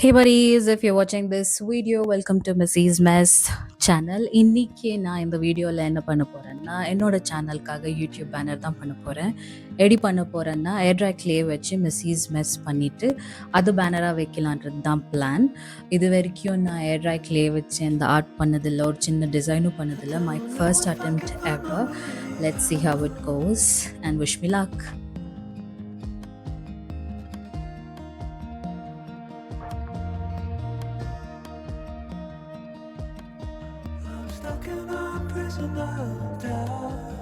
Hey buddies, if you're watching this video, welcome to Missy's Mess channel. இன்னைக்கு நான் இந்த வீடியோவில் என்ன பண்ண போறேன்னா என்னோட சேனலுக்காக யூடியூப் பேனர் தான் பண்ண போகிறேன். எப்படி பண்ண போகிறேன்னா ஏர்ட்ரை க்ளே வச்சு மிஸ்ஸீஸ் மெஸ் பண்ணிவிட்டு அது பேனராக வைக்கலான்றது தான் பிளான். இது வரைக்கும் நான் ஏர்ட்ரை க்ளே வச்சு இந்த ஆர்ட் பண்ணதில்லை, ஒரு சின்ன டிசைனும் பண்ணதில்லை. My first attempt ever. Let's see how it goes and wish me luck. Stuck in a prison of doubt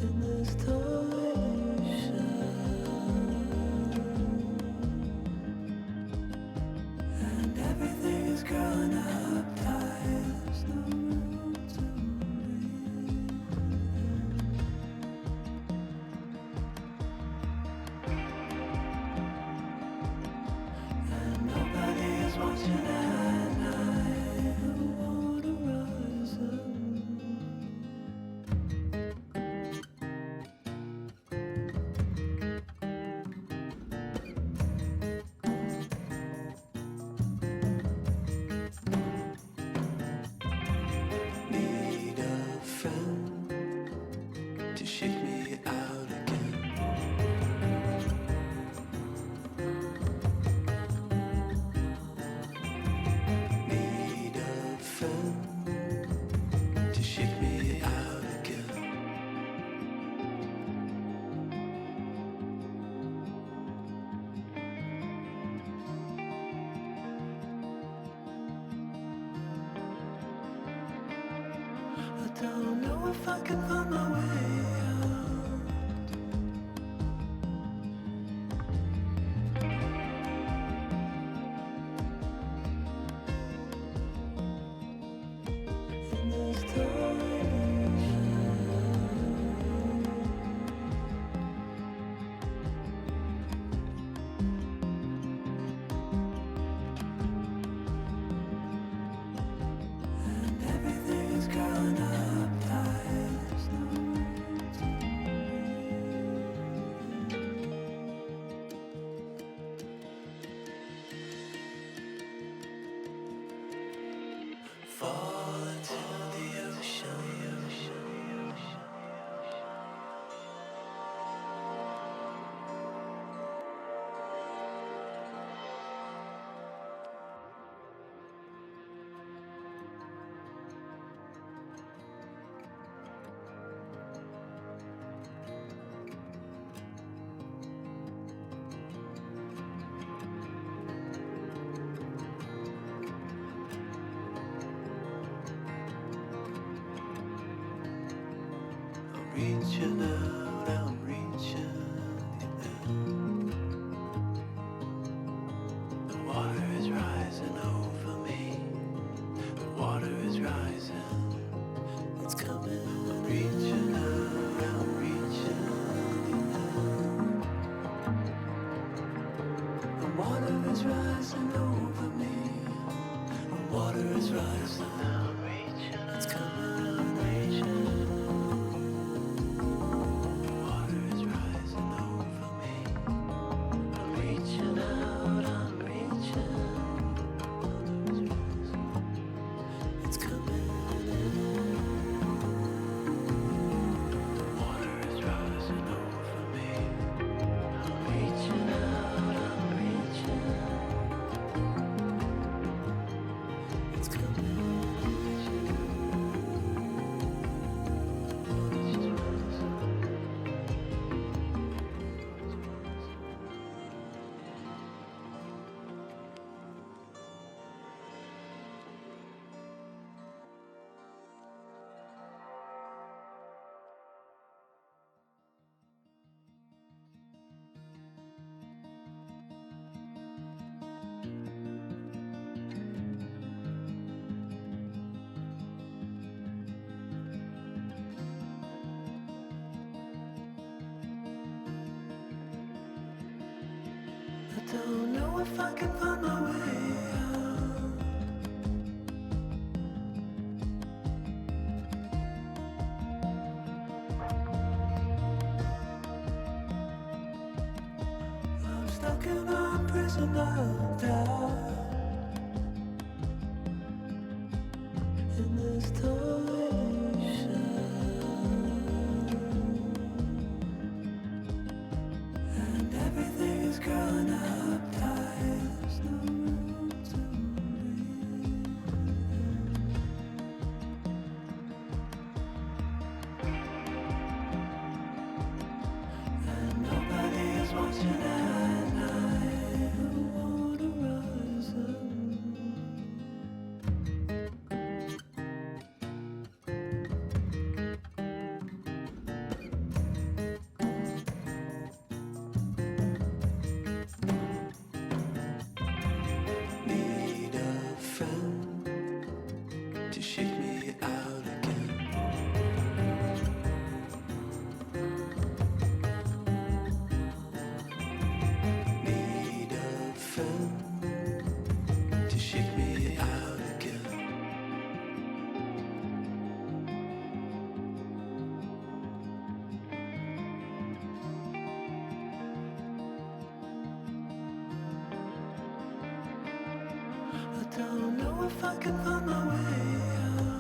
in this torsion, and everything is growing up tight. There's no room to breathe, and nobody is watching at night. Who wanna rise up? Need a friend to shake me out again. Need a friend to shake me out again. I don't know if I can find my way out in this torsion, and everything is growing up tight. There's no room to breathe. Fall into the ocean. I'm reaching out, I'm reaching in. The water is rising over me. The water is rising. It's coming. I'm reaching out, I'm reaching in. The water is rising over me. The water is rising. I'm reaching. It's coming. I'm reaching. Water is rising over me. I'm reaching out, I'm reaching. It's coming in. Water is rising over me. I'm reaching out, I'm reaching. It's coming. I don't know if I can find my way out. I'm stuck in a prison of doubt. In this torsion, and everything is growing up tight. There's no room to breathe, and nobody is watching at night. The water rises. Need a friend to shake me out again. Need a friend to shake me out again. I don't know if I can find my way out.